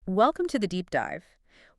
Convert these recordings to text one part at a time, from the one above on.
Welcome to the deep dive.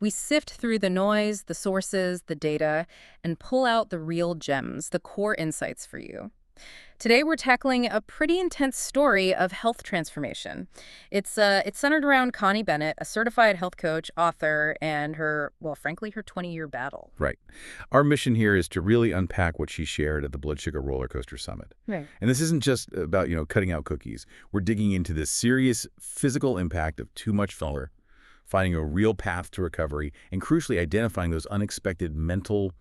We sift through the noise, the sources, the data, and pull out the real gems, the core insights for you. Today we're tackling a pretty intense story of health transformation. It's centered around Connie Bennett, a certified health coach, author, and frankly, her 20-year battle. Right. Our mission here is to really unpack what she shared at the Blood Sugar Roller Coaster Summit. Right. And this isn't just about, cutting out cookies. We're digging into the serious physical impact of too much filler, finding a real path to recovery, and crucially identifying those unexpected mental,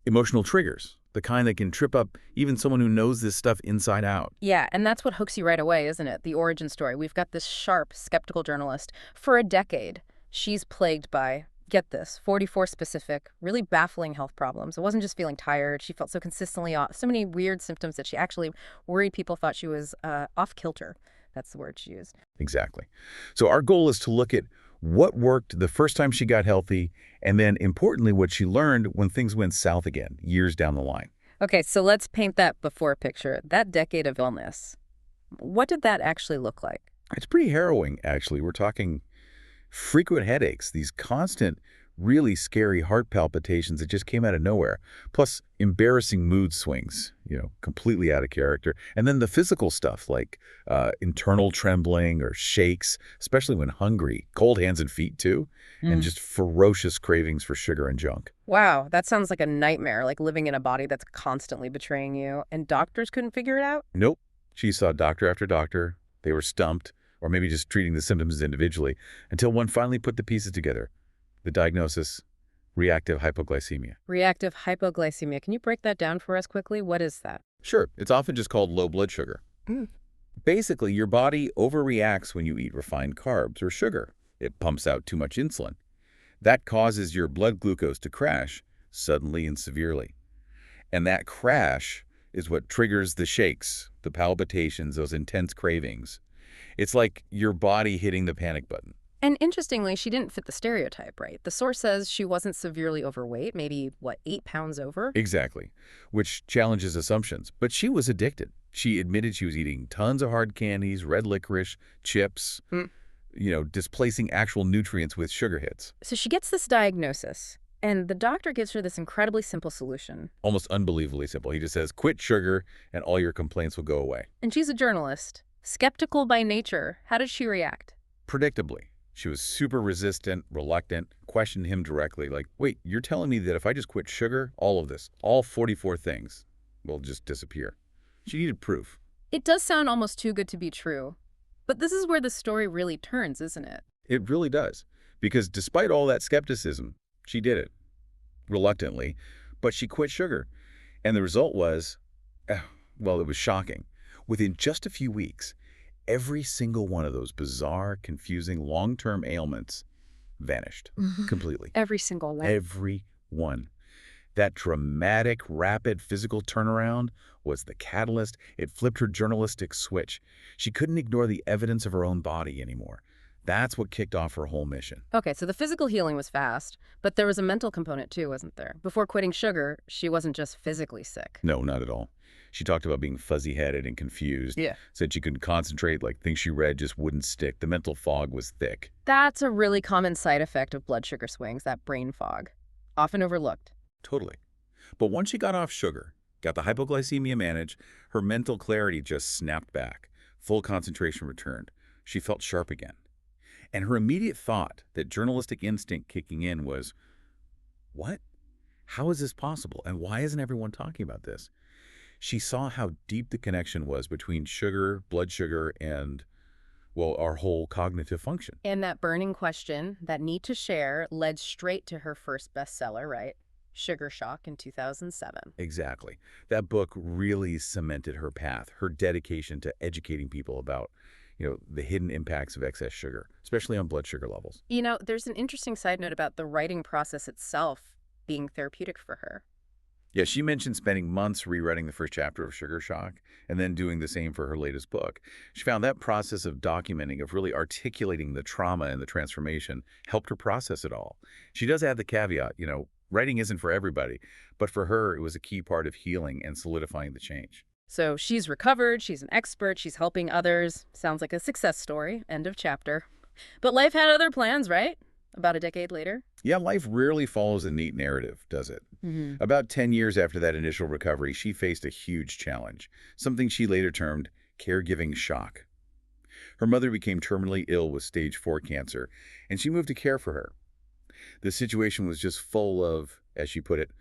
emotional triggers, the kind that can trip up even someone who knows this stuff inside out. Yeah, and that's what hooks you right away, isn't it? The origin story. We've got this sharp, skeptical journalist. For a decade, she's plagued by, get this, 44 specific, really baffling health problems. It wasn't just feeling tired. She felt so consistently off, so many weird symptoms that she actually worried people thought she was off kilter. That's the word she used. Exactly. So our goal is to look at what worked the first time she got healthy, and then, importantly, what she learned when things went south again, years down the line. Okay, so let's paint that before picture. That decade of illness. What did that actually look like? It's pretty harrowing, actually. We're talking frequent headaches, these constant, really scary heart palpitations that just came out of nowhere, plus embarrassing mood swings, completely out of character. And then the physical stuff like internal trembling or shakes, especially when hungry, cold hands and feet too, and just ferocious cravings for sugar and junk. Wow, that sounds like a nightmare, like living in a body that's constantly betraying you, and doctors couldn't figure it out? Nope. She saw doctor after doctor. They were stumped, or maybe just treating the symptoms individually, until one finally put the pieces together. The diagnosis, reactive hypoglycemia. Reactive hypoglycemia. Can you break that down for us quickly? What is that? Sure, it's often just called low blood sugar. Basically, your body overreacts when you eat refined carbs or sugar. It pumps out too much insulin. That causes your blood glucose to crash suddenly and severely. And that crash is what triggers the shakes, the palpitations, those intense cravings. It's like your body hitting the panic button. And interestingly, she didn't fit the stereotype, right? The source says she wasn't severely overweight, maybe, 8 pounds over? Exactly, which challenges assumptions. But she was addicted. She admitted she was eating tons of hard candies, red licorice, chips, displacing actual nutrients with sugar hits. So she gets this diagnosis, and the doctor gives her this incredibly simple solution. Almost unbelievably simple. He just says, quit sugar and all your complaints will go away. And she's a journalist, skeptical by nature. How did she react? Predictably. She was super resistant, reluctant, questioned him directly, like, wait, you're telling me that if I just quit sugar, all of this, all 44 things, will just disappear? She needed proof. It does sound almost too good to be true. But this is where the story really turns, isn't it? It really does. Because despite all that skepticism, she did it. Reluctantly. But she quit sugar. And the result was, it was shocking. Within just a few weeks, every single one of those bizarre, confusing, long-term ailments vanished completely. Every single one. Every one. That dramatic, rapid physical turnaround was the catalyst. It flipped her journalistic switch. She couldn't ignore the evidence of her own body anymore. That's what kicked off her whole mission. Okay, so the physical healing was fast, but there was a mental component too, wasn't there? Before quitting sugar, she wasn't just physically sick. No, not at all. She talked about being fuzzy-headed and confused. Yeah. Said she couldn't concentrate, like things she read just wouldn't stick. The mental fog was thick. That's a really common side effect of blood sugar swings, that brain fog. Often overlooked. Totally. But once she got off sugar, got the hypoglycemia managed, her mental clarity just snapped back. Full concentration returned. She felt sharp again. And her immediate thought, that journalistic instinct kicking in, was, what? How is this possible? And why isn't everyone talking about this? She saw how deep the connection was between sugar, blood sugar, and, our whole cognitive function. And that burning question, that need to share, led straight to her first bestseller, right? Sugar Shock in 2007. Exactly. That book really cemented her path, her dedication to educating people about, the hidden impacts of excess sugar, especially on blood sugar levels. There's an interesting side note about the writing process itself being therapeutic for her. Yeah, she mentioned spending months rewriting the first chapter of Sugar Shock and then doing the same for her latest book. She found that process of documenting, of really articulating the trauma and the transformation, helped her process it all. She does add the caveat, writing isn't for everybody, but for her, it was a key part of healing and solidifying the change. So she's recovered, she's an expert, she's helping others. Sounds like a success story. End of chapter. But life had other plans, right? About a decade later? Yeah, life rarely follows a neat narrative, does it? Hmm. About 10 years after that initial recovery, she faced a huge challenge, something she later termed caregiving shock. Her mother became terminally ill with stage 4 cancer, and she moved to care for her. The situation was just full of, as she put it,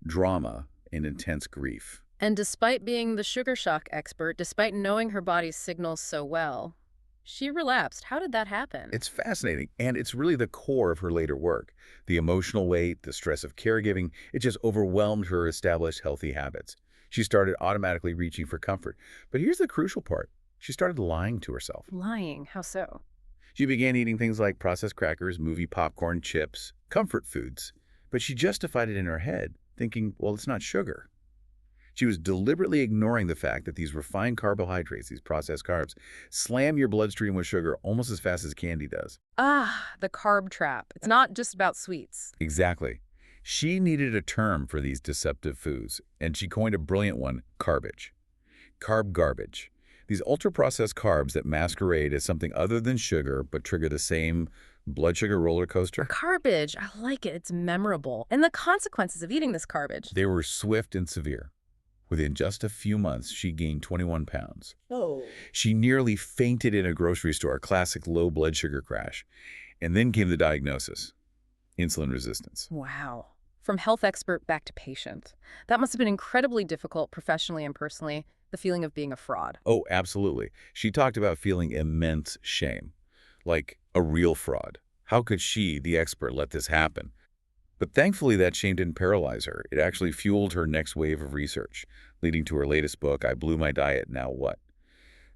drama and intense grief. And despite being the sugar shock expert, despite knowing her body's signals so well, she relapsed. How did that happen? It's fascinating, and it's really the core of her later work. The emotional weight, the stress of caregiving, it just overwhelmed her established healthy habits. She started automatically reaching for comfort. But here's the crucial part. She started lying to herself. Lying. How so? She began eating things like processed crackers, movie popcorn, chips, comfort foods. But she justified it in her head, thinking, well, it's not sugar. She was deliberately ignoring the fact that these refined carbohydrates, these processed carbs, slam your bloodstream with sugar almost as fast as candy does. Ah, the carb trap. It's not just about sweets. Exactly. She needed a term for these deceptive foods, and she coined a brilliant one, carbage. Carb garbage. These ultra-processed carbs that masquerade as something other than sugar but trigger the same blood sugar roller coaster. Garbage. I like it. It's memorable. And the consequences of eating this garbage. They were swift and severe. Within just a few months, she gained 21 pounds. Oh. She nearly fainted in a grocery store, a classic low blood sugar crash. And then came the diagnosis, insulin resistance. Wow. From health expert back to patient. That must have been incredibly difficult professionally and personally, the feeling of being a fraud. Oh, absolutely. She talked about feeling immense shame, like a real fraud. How could she, the expert, let this happen? But thankfully, that shame didn't paralyze her. It actually fueled her next wave of research, leading to her latest book, I Blew My Diet, Now What?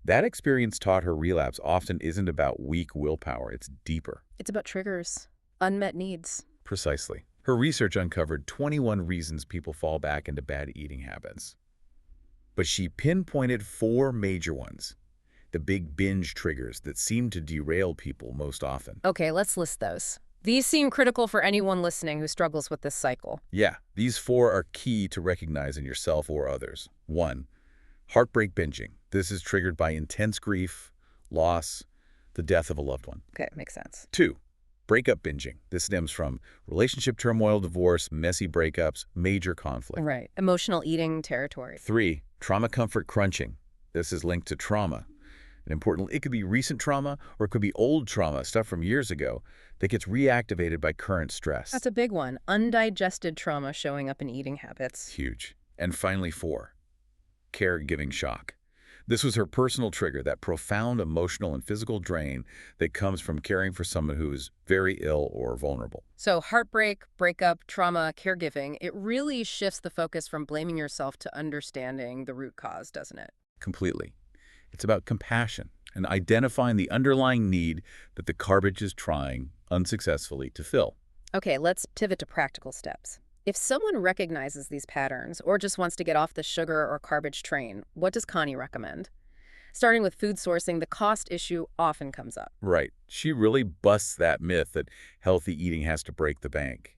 That experience taught her relapse often isn't about weak willpower, it's deeper. It's about triggers, unmet needs. Precisely. Her research uncovered 21 reasons people fall back into bad eating habits. But she pinpointed 4 major ones, the big binge triggers that seem to derail people most often. Okay, let's list those. These seem critical for anyone listening who struggles with this cycle. Yeah, these 4 are key to recognize in yourself or others. 1. Heartbreak binging. This is triggered by intense grief, loss, the death of a loved one. Okay, makes sense. 2. Breakup binging. This stems from relationship turmoil, divorce, messy breakups, major conflict. Right. Emotional eating territory. 3. Trauma comfort crunching. This is linked to trauma. And importantly, it could be recent trauma or it could be old trauma, stuff from years ago, that gets reactivated by current stress. That's a big one. Undigested trauma showing up in eating habits. Huge. And finally, 4. Caregiving shock. This was her personal trigger, that profound emotional and physical drain that comes from caring for someone who is very ill or vulnerable. So heartbreak, breakup, trauma, caregiving, it really shifts the focus from blaming yourself to understanding the root cause, doesn't it? Completely. It's about compassion and identifying the underlying need that the garbage is trying, unsuccessfully, to fill. Okay, let's pivot to practical steps. If someone recognizes these patterns or just wants to get off the sugar or garbage train, what does Connie recommend? Starting with food sourcing, the cost issue often comes up. Right. She really busts that myth that healthy eating has to break the bank.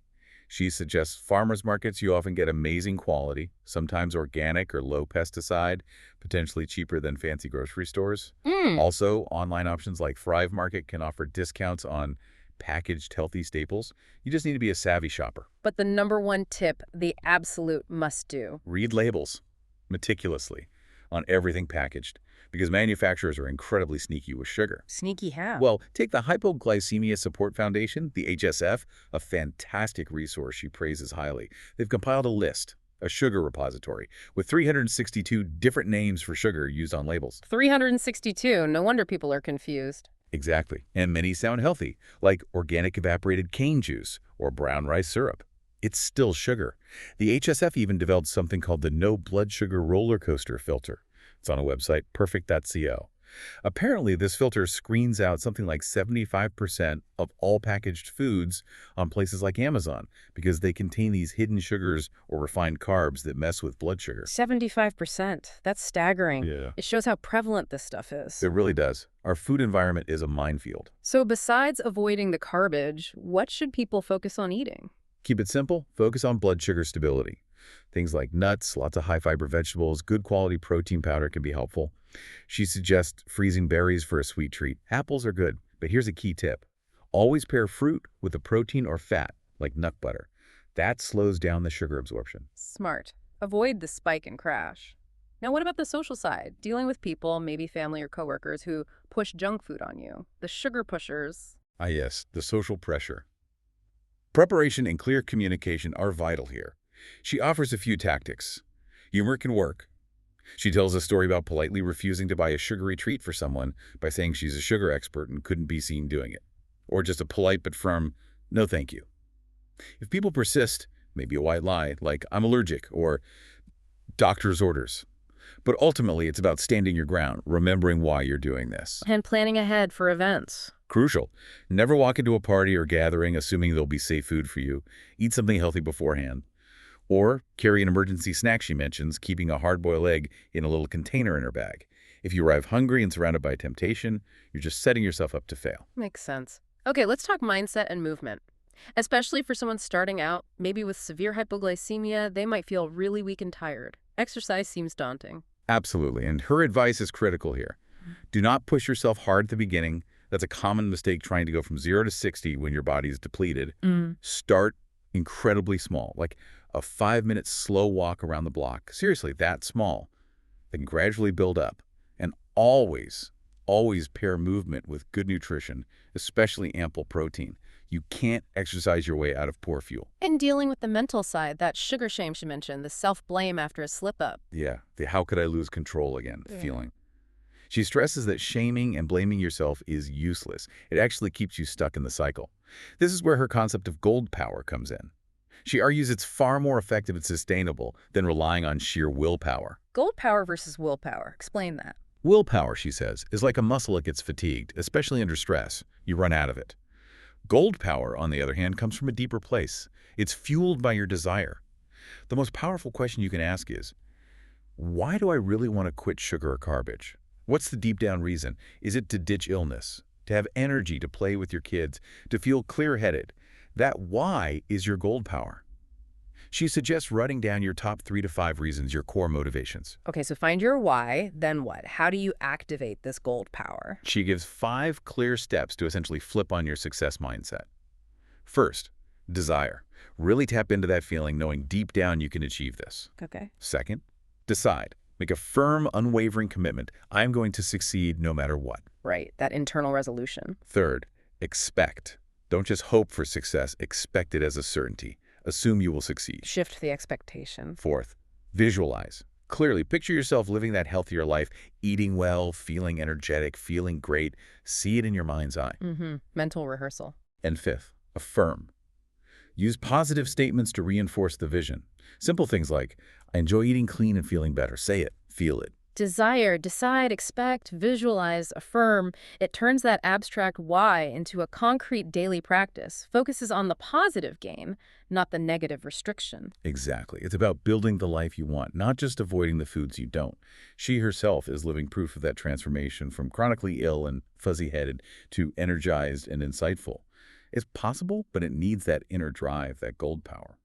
She suggests farmers markets. You often get amazing quality, sometimes organic or low pesticide, potentially cheaper than fancy grocery stores. Also, online options like Thrive Market can offer discounts on packaged healthy staples. You just need to be a savvy shopper. But the number one tip, the absolute must-do. Read labels meticulously on everything packaged, because manufacturers are incredibly sneaky with sugar. Sneaky how? Well, take the Hypoglycemia Support Foundation, the HSF, a fantastic resource she praises highly. They've compiled a list, a sugar repository, with 362 different names for sugar used on labels. 362. No wonder people are confused. Exactly. And many sound healthy, like organic evaporated cane juice or brown rice syrup. It's still sugar. The HSF even developed something called the No Blood Sugar Roller Coaster filter. It's on a website, perfect.co. Apparently, this filter screens out something like 75% of all packaged foods on places like Amazon because they contain these hidden sugars or refined carbs that mess with blood sugar. 75%. That's staggering. Yeah. It shows how prevalent this stuff is. It really does. Our food environment is a minefield. So besides avoiding the garbage, what should people focus on eating? Keep it simple. Focus on blood sugar stability. Things like nuts, lots of high-fiber vegetables, good quality protein powder can be helpful. She suggests freezing berries for a sweet treat. Apples are good, But here's a key tip. Always pair fruit with a protein or fat, like nut butter. That slows down the sugar absorption. Smart. Avoid the spike and crash. Now, what about the social side? Dealing with people, maybe family or coworkers, who push junk food on you. The sugar pushers. Ah yes, the social pressure. Preparation and clear communication are vital here. She offers a few tactics. Humor can work. She tells a story about politely refusing to buy a sugary treat for someone by saying she's a sugar expert and couldn't be seen doing it. Or just a polite but firm, no thank you. If people persist, maybe a white lie, like I'm allergic or doctor's orders. But ultimately, it's about standing your ground, remembering why you're doing this. And planning ahead for events. Crucial. Never walk into a party or gathering assuming there'll be safe food for you. Eat something healthy beforehand. Or carry an emergency snack, she mentions, keeping a hard-boiled egg in a little container in her bag. If you arrive hungry and surrounded by temptation, you're just setting yourself up to fail. Makes sense. Okay, let's talk mindset and movement. Especially for someone starting out, maybe with severe hypoglycemia, they might feel really weak and tired. Exercise seems daunting. Absolutely, and her advice is critical here. Do not push yourself hard at the beginning. That's a common mistake trying to go from 0 to 60 when your body is depleted. Start incredibly small, like a 5-minute slow walk around the block. Seriously, that small. Then gradually build up. And always, always pair movement with good nutrition, especially ample protein. You can't exercise your way out of poor fuel. And dealing with the mental side, that sugar shame she mentioned, the self-blame after a slip-up. Yeah, the how could I lose control again Yeah. feeling. She stresses that shaming and blaming yourself is useless. It actually keeps you stuck in the cycle. This is where her concept of gold power comes in. She argues it's far more effective and sustainable than relying on sheer willpower. Gold power versus willpower. Explain that. Willpower, she says, is like a muscle that gets fatigued, especially under stress. You run out of it. Gold power, on the other hand, comes from a deeper place. It's fueled by your desire. The most powerful question you can ask is, why do I really want to quit sugar or garbage? What's the deep down reason? Is it to ditch illness, to have energy to play with your kids, to feel clear-headed? That why is your gold power. She suggests writing down your top 3 to 5 reasons, your core motivations. Okay, so find your why, then what? How do you activate this gold power? She gives 5 clear steps to essentially flip on your success mindset. First, desire. Really tap into that feeling knowing deep down you can achieve this. Okay. Second, decide. Make a firm, unwavering commitment. I'm going to succeed no matter what. Right, that internal resolution. Third, expect. Don't just hope for success, expect it as a certainty. Assume you will succeed. Shift the expectation. Fourth, visualize. Clearly, picture yourself living that healthier life, eating well, feeling energetic, feeling great. See it in your mind's eye. Mental rehearsal. And fifth, affirm. Use positive statements to reinforce the vision. Simple things like, I enjoy eating clean and feeling better. Say it, feel it. Desire, decide, expect, visualize, affirm. It turns that abstract why into a concrete daily practice, focuses on the positive gain, not the negative restriction. Exactly. It's about building the life you want, not just avoiding the foods you don't. She herself is living proof of that transformation from chronically ill and fuzzy-headed to energized and insightful. It's possible, but it needs that inner drive, that gold power.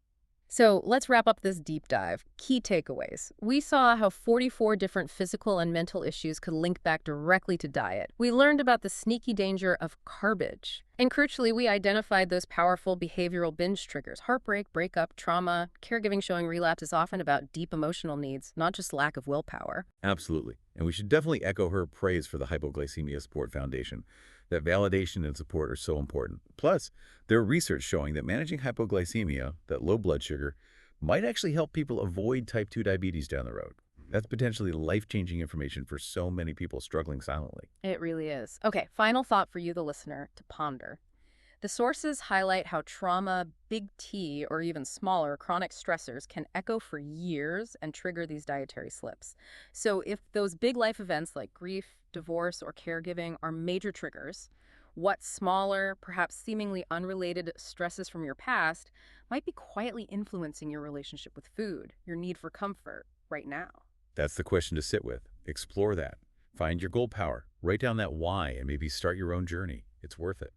So let's wrap up this deep dive. Key takeaways. We saw how 44 different physical and mental issues could link back directly to diet. We learned about the sneaky danger of garbage. And crucially, we identified those powerful behavioral binge triggers. Heartbreak, breakup, trauma. Caregiving showing relapse is often about deep emotional needs, not just lack of willpower. Absolutely. And we should definitely echo her praise for the Hypoglycemia Support Foundation. That validation and support are so important. Plus, there are research showing that managing hypoglycemia, that low blood sugar, might actually help people avoid type 2 diabetes down the road. That's potentially life-changing information for so many people struggling silently. It really is. Okay, final thought for you, the listener, to ponder. The sources highlight how trauma, big T, or even smaller chronic stressors can echo for years and trigger these dietary slips. So if those big life events like grief, divorce, or caregiving are major triggers, what smaller, perhaps seemingly unrelated stresses from your past might be quietly influencing your relationship with food, your need for comfort right now? That's the question to sit with. Explore that. Find your gold power. Write down that why and maybe start your own journey. It's worth it.